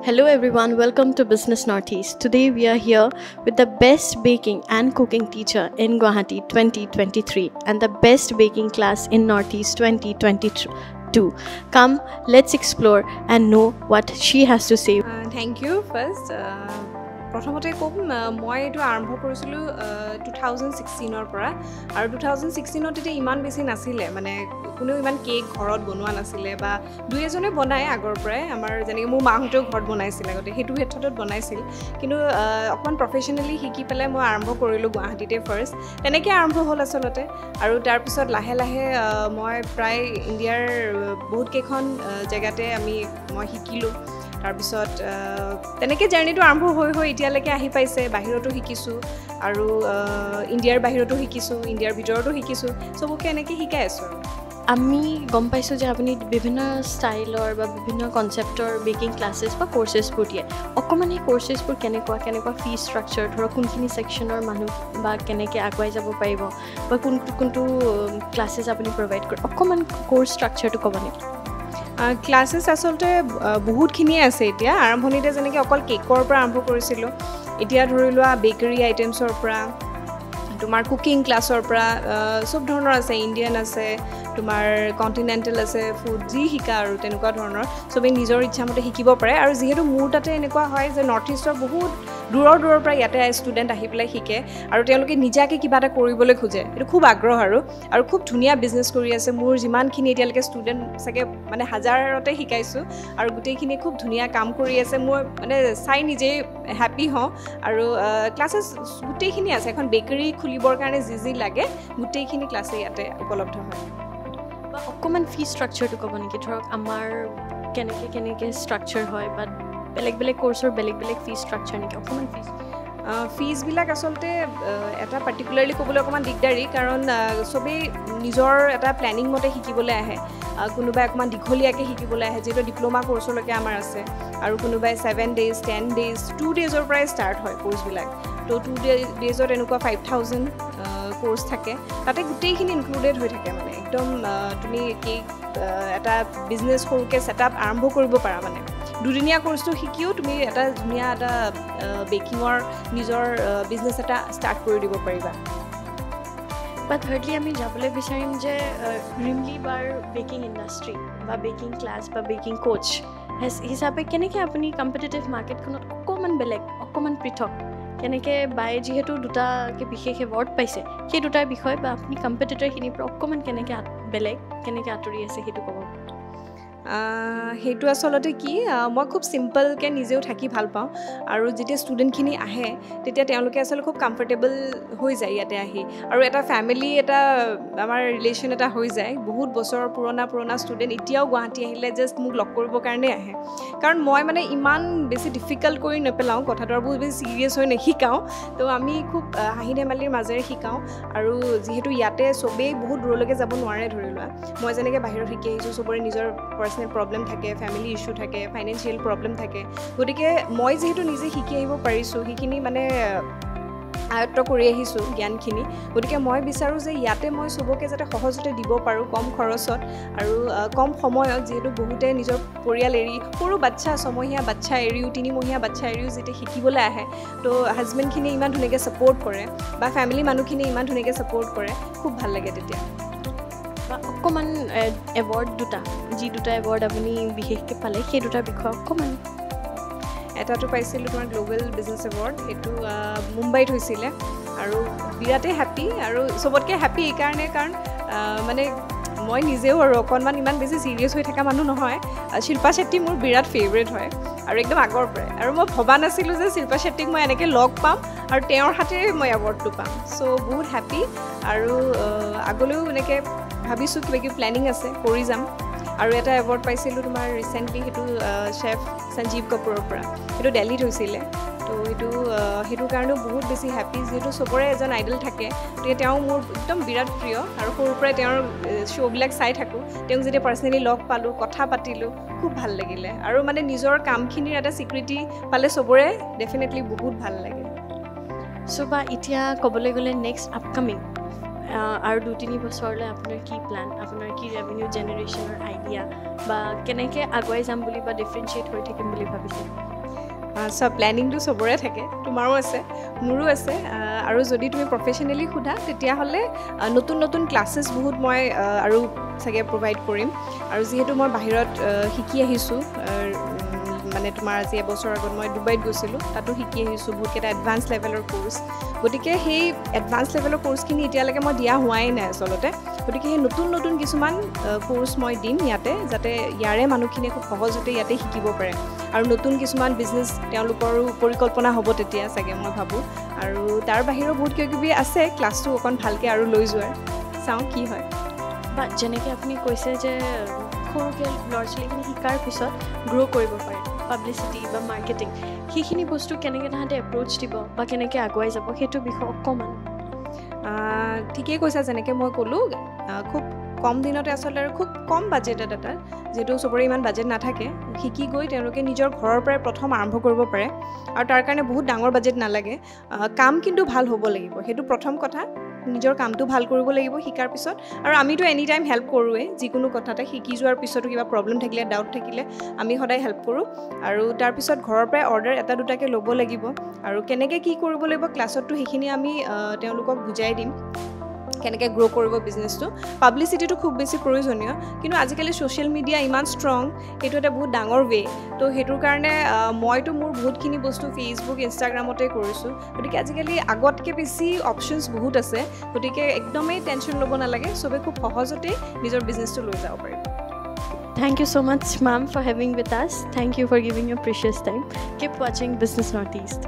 Hello everyone, welcome to Business Northeast. Today we are here with the best baking and cooking teacher in Guwahati 2023 and the best baking class in Northeast 2022. Come, let's explore and know what she has to say. Thank you first. প্ৰথমতে কম মই এইটো আৰম্ভ কৰিছিলোঁ 2016ৰ পৰা আৰু 2016ত তেতিয়া ইমান বেছি নাছিলে মানে কোনেও ইমান কেক ঘৰত বনোৱা নাছিলে বা দুই এজনে বনায় আগৰ পৰাই আমাৰ যেনেকৈ মোৰ মাহঁতেও ঘৰত বনাইছিল আগতে সেইটো ক্ষেত্ৰত বনাইছিল কিন্তু অকণমান প্ৰফেশ্যনেলি শিকি পেলাই মই আৰম্ভ কৰিলোঁ গুৱাহাটীতে ফাৰ্ষ্ট তেনেকৈ আৰম্ভ হ'ল আচলতে আৰু তাৰপিছত লাহে লাহে মই প্ৰায় ইণ্ডিয়াৰ বহুত কেইখন জেগাতে মই শিকিলোঁ তাৰপিছত তেনেকৈ জাৰ্নিটো আৰম্ভ হৈ এতিয়ালৈকে আহি পাইছে বাহিৰতো শিকিছোঁ আৰু ইণ্ডিয়াৰ বাহিৰতো শিকিছোঁ ইণ্ডিয়াৰ ভিতৰতো শিকিছোঁ চবকে এনেকৈ শিকাই আছোঁ আমি গম পাইছোঁ যে আপুনি বিভিন্ন ষ্টাইলৰ বা বিভিন্ন কনচেপ্টৰ বেকিং ক্লাছেছ বা কৰ্চেছবোৰ দিয়ে অকণমান এই কৰ্চেছবোৰ কেনেকুৱা ফি ষ্ট্ৰাকচাৰ ধৰক কোনখিনি ছেকশ্যনৰ মানুহ বা কেনেকৈ আগুৱাই যাব পাৰিব বা কোনটো ক্লাছেছ আপুনি প্ৰভাইড কৰে অকণমান কৰ্চ ষ্ট্ৰাকচাৰটো ক'ব নেকি ক্লাছেছ আচলতে বহুতখিনিয়ে আছে এতিয়া আৰম্ভণিতে যেনেকৈ অকল কেকৰ পৰা আৰম্ভ কৰিছিলোঁ এতিয়া ধৰি লোৱা বেকাৰী আইটেমছৰ পৰা তোমাৰ কুকিং ক্লাছৰ পৰা সব ধৰণৰ আছে ইণ্ডিয়ান আছে তোমাৰ কণ্টিনেণ্টেল আছে ফুড যি শিকা আৰু তেনেকুৱা ধৰণৰ সবেই নিজৰ ইচ্ছামতে শিকিব পাৰে আৰু যিহেতু মোৰ তাতে এনেকুৱা হয় যে নৰ্থ ইষ্টৰ বহুত দূৰৰ পৰা ইয়াতে ষ্টুডেণ্ট আহি পেলাই শিকে আৰু তেওঁলোকে নিজাকৈ কিবা এটা কৰিবলৈ খোজে এইটো খুব আগ্ৰহ আৰু খুব ধুনীয়া বিজনেছ কৰি আছে মোৰ যিমানখিনি এতিয়ালৈকে ষ্টুডেণ্ট চাগে মানে হাজাৰতে শিকাইছোঁ আৰু গোটেইখিনি খুব ধুনীয়া কাম কৰি আছে মই মানে চাই নিজেই হেপ্পী হওঁ আৰু ক্লাছেছ গোটেইখিনি আছে এখন বেকাৰী খুলিবৰ কাৰণে যি লাগে গোটেইখিনি ক্লাছে ইয়াতে উপলব্ধ হয় বা অকণমান ফি ষ্ট্ৰাকচাৰটো ক'ব নেকি ধৰক আমাৰ কেনেকৈ ষ্ট্ৰাকচাৰ হয় বা বেলেগ কোৰ্চৰ বেলেগ ফি ষ্ট্ৰাকচাৰ নেকি অকণমান ফিজবিলাক আচলতে এটা পাৰ্টিকুলাৰলি ক'বলৈ অকণমান দিগদাৰী কাৰণ চবেই নিজৰ এটা প্লেনিং মতে শিকিবলৈ আহে কোনোবাই অকণমান দীঘলীয়াকৈ শিকিবলৈ আহে যিহেতু ডিপ্ল'মা কোৰ্চলৈকে আমাৰ আছে আৰু কোনোবাই 7 days 10 days 2 daysৰ পৰাই ষ্টাৰ্ট হয় কোৰ্চবিলাক তো 2 daysত এনেকুৱা 5,000 কোৰ্চ থাকে তাতে গোটেইখিনি ইনক্লুডেড হৈ থাকে মানে একদম তুমি এটা বিজনেছ সৰুকৈ ছেটআপ আৰম্ভ কৰিব পাৰা মানে দুদিনীয়া কোৰ্চটো শিকিও তুমি এটা ধুনীয়া এটা বেকিঙৰ নিজৰ বিজনেছ এটা ষ্টাৰ্ট কৰি দিব পাৰিবা বা থাৰ্ডলি আমি যাবলৈ বিচাৰিম যে ৰিমলি বাৰ বেকিং ইণ্ডাষ্ট্ৰী বা বেকিং ক্লাছ বা বেকিং কোচ হিচাপে কেনেকৈ আপুনি কম্পিটিটিভ মাৰ্কেটখনত অকণমান পৃথক কেনেকৈ বাই যিহেতু দুটাকৈ বিশেষ এৱাৰ্ড পাইছে সেই দুটাৰ বিষয় বা আপুনি কম্পিটিটৰখিনিৰ পৰা অকণমান কেনেকৈ আঁতৰি আছে সেইটো ক'ব সেইটো আচলতে কি মই খুব চিম্পলকৈ নিজেও থাকি ভাল পাওঁ আৰু যেতিয়া ষ্টুডেণ্টখিনি আহে তেতিয়া তেওঁলোকে আচলতে খুব কমফৰ্টেবল হৈ যায় ইয়াতে আহি আৰু এটা ফেমিলি এটা আমাৰ ৰিলেশ্যন এটা হৈ যায় বহুত বছৰৰ পুৰণা ষ্টুডেণ্ট এতিয়াও গুৱাহাটী আহিলে জাষ্ট মোক লগ কৰিবৰ কাৰণে আহে কাৰণ মই মানে ইমান বেছি ডিফিকাল্ট কৰি নেপেলাওঁ কথাটো আৰু বহুত বেছি ছিৰিয়াছ হৈ নিশিকাওঁ তো আমি খুব হাঁহি ধেমালিৰ মাজেৰে শিকাওঁ আৰু যিহেতু ইয়াতে চবেই বহুত দূৰলৈকে যাব নোৱাৰে ধৰি লোৱা মই যেনেকৈ বাহিৰত শিকি আহিছোঁ চবৰে নিজৰ পাৰ্চনেল প্ৰব্লেম থাকে ফেমিলি ইছ্যু থাকে ফাইনেন্সিয়েল প্ৰব্লেম থাকে গতিকে মই যিহেতু নিজে শিকি আহিব পাৰিছোঁ সেইখিনি মানে আয়ত্ব কৰি আহিছোঁ জ্ঞানখিনি গতিকে মই বিচাৰোঁ যে ইয়াতে মই চবকে যাতে সহজতে দিব পাৰোঁ কম খৰচত আৰু কম সময়ত যিহেতু বহুতে নিজৰ পৰিয়াল এৰি সৰু বাচ্চা 6 মহীয়া বাচ্চা এৰিও 3 মহীয়া বাচ্চা এৰিও যেতিয়া শিকিবলৈ আহে তো হাজবেণ্ডখিনিয়ে ইমান ধুনীয়াকৈ ছাপোৰ্ট কৰে বা ফেমিলি মানুহখিনিয়ে ইমান ধুনীয়াকৈ ছাপোৰ্ট কৰে খুব ভাল লাগে তেতিয়া বা অকণমান এৱাৰ্ড যি দুটা এৱাৰ্ড আপুনি বিশেষকৈ পালে সেই দুটাৰ বিষয়ে অকণমান এটাটো পাইছিলোঁ তোমাৰ গ্ল'বেল বিজনেছ এৱাৰ্ড সেইটো মুম্বাইত হৈছিলে আৰু বিৰাটেই হেপ্পী আৰু চবতকৈ হেপ্পী এইকাৰণে কাৰণ মানে মই নিজেও আৰু অকণমান ইমান বেছি ছিৰিয়াছ হৈ থকা মানুহ নহয় শিল্পা শেট্টি মোৰ বিৰাট ফেভৰেট হয় আৰু একদম আগৰ পৰাই আৰু মই ভবা নাছিলোঁ যে শিল্পা শেট্টিক মই এনেকৈ লগ পাম আৰু তেওঁৰ হাতেৰে মই এৱাৰ্ডটো পাম চ' বহুত হেপ্পী আৰু আগলৈও এনেকৈ ভাবিছোঁ কিবা প্লেনিং আছে কৰি যাম আৰু এটা এৱাৰ্ড পাইছিলোঁ তোমাৰ ৰিচেণ্টলি সেইটো চেফ সঞ্জীৱ কাপুৰৰ পৰা সেইটো দিল্লীত হৈছিলে তো সেইটো কাৰণেও বহুত বেছি হেপ্পী যিহেতু চবৰে এজন আইডল থাকে গতিকে তেওঁ মোৰ একদম বিৰাট প্ৰিয় আৰু সৰুৰ পৰাই তেওঁৰ শ্ব'বিলাক চাই থাকোঁ তেওঁক যেতিয়া পাৰ্চনেলি লগ পালোঁ কথা পাতিলোঁ খুব ভাল লাগিলে আৰু মানে নিজৰ কামখিনিৰ এটা স্বীকৃতি পালে চবৰে ডেফিনেটলি বহুত ভাল লাগে চ' বা এতিয়া ক'বলৈ গ'লে নেক্সট আপকামিং আৰু 2-3 বছৰলৈ আপোনাৰ কি প্লান আপোনাৰ কি ৰেভিনিউ জেনেৰেশ্যনৰ আইডিয়া বা কেনেকৈ আগুৱাই যাম বুলি বা ডিফাৰেঞ্চিয়েট হৈ থাকিম বুলি ভাবিছে সব প্লেনিংটো চবৰে থাকে, তোমাৰো আছে, মোৰো আছে। আৰু যদি তুমি প্ৰফেশ্যনেলি সোধা তেতিয়াহ'লে নতুন নতুন ক্লাছেছ বহুত মই আৰু চাগে প্ৰভাইড কৰিম। আৰু যিহেতু মই বাহিৰত শিকি আহিছোঁ, মানে তোমাৰ আজি এবছৰ আগত মই ডুবাইত গৈছিলোঁ, তাতো শিকি আহিছোঁ বহুতকেইটা এডভান্স লেভেলৰ কোৰ্চ। গতিকে সেই এডভান্স লেভেলৰ কোৰ্চখিনি এতিয়ালৈকে মই দিয়া হোৱাই নাই আচলতে। গতিকে সেই নতুন নতুন কিছুমান কোৰ্চ মই দিম ইয়াতে, যাতে ইয়াৰে মানুহখিনিয়ে খুব সহজতে ইয়াতে শিকিব পাৰে। আৰু নতুন কিছুমান বিজনেছ তেওঁলোকৰো পৰিকল্পনা হ'ব তেতিয়া চাগে মই ভাবোঁ। আৰু তাৰ বাহিৰেও বহুত কিবাকিবি আছে ক্লাছটো অকণ ভালকৈ আৰু লৈ যোৱাৰ, চাওঁ কি হয়। বা যেনেকৈ আপুনি কৈছে যে সৰুকৈ ল'ৰা ছোৱালীখিনি শিকাৰ পিছত গ্ৰ' কৰিব পাৰে, পাব্লিচিটি বা মাৰ্কেটিং, সেইখিনি বস্তু কেনেকৈ তাহাঁতে এপ্ৰ'চ দিব বা কেনেকৈ আগুৱাই যাব সেইটো বিষয়ে অকণমান। ঠিকেই কৈছা, যেনেকৈ মই ক'লোঁ খুব কম দিনতে আচলতে আৰু খুব কম বাজেট এটা, যিহেতু চবৰে ইমান বাজেট নাথাকে, শিকি গৈ তেওঁলোকে নিজৰ ঘৰৰ পৰাই প্ৰথম আৰম্ভ কৰিব পাৰে। আৰু তাৰ কাৰণে বহুত ডাঙৰ বাজেট নালাগে, কাম কিন্তু ভাল হ'ব লাগিব, সেইটো প্ৰথম কথা। নিজৰ কামটো ভাল কৰিব লাগিব শিকাৰ পিছত। আৰু আমিতো এনি টাইম হেল্প কৰোঁৱেই, যিকোনো কথাতে শিকি যোৱাৰ পিছতো কিবা প্ৰব্লেম থাকিলে, ডাউট থাকিলে আমি সদায় হেল্প কৰোঁ। আৰু তাৰপিছত ঘৰৰ পৰাই অৰ্ডাৰ এটা দুটাকৈ ল'ব লাগিব। আৰু কেনেকৈ কি কৰিব লাগিব ক্লাছততো সেইখিনি আমি তেওঁলোকক বুজাই দিম, কেনেকৈ গ্ৰ' কৰিব বিজনেছটো। পাব্লিচিটিটো খুব বেছি প্ৰয়োজনীয়, কিন্তু আজিকালি ছ'চিয়েল মিডিয়া ইমান ষ্ট্ৰং, সেইটো এটা বহুত ডাঙৰ ৱে'। তো সেইটোৰ কাৰণে মইতো মোৰ বহুতখিনি বস্তু ফেচবুক, ইনষ্টাগ্ৰামতে কৰিছোঁ। গতিকে আজিকালি আগতকৈ বেছি অপশ্যনছ বহুত আছে, গতিকে একদমেই টেনশ্যন ল'ব নালাগে, চবেই খুব সহজতেই নিজৰ বিজনেছটো লৈ যাব পাৰিব। Thank you so much, ma'am, for having with us. Thank you for giving your precious time. Keep watching Business Northeast.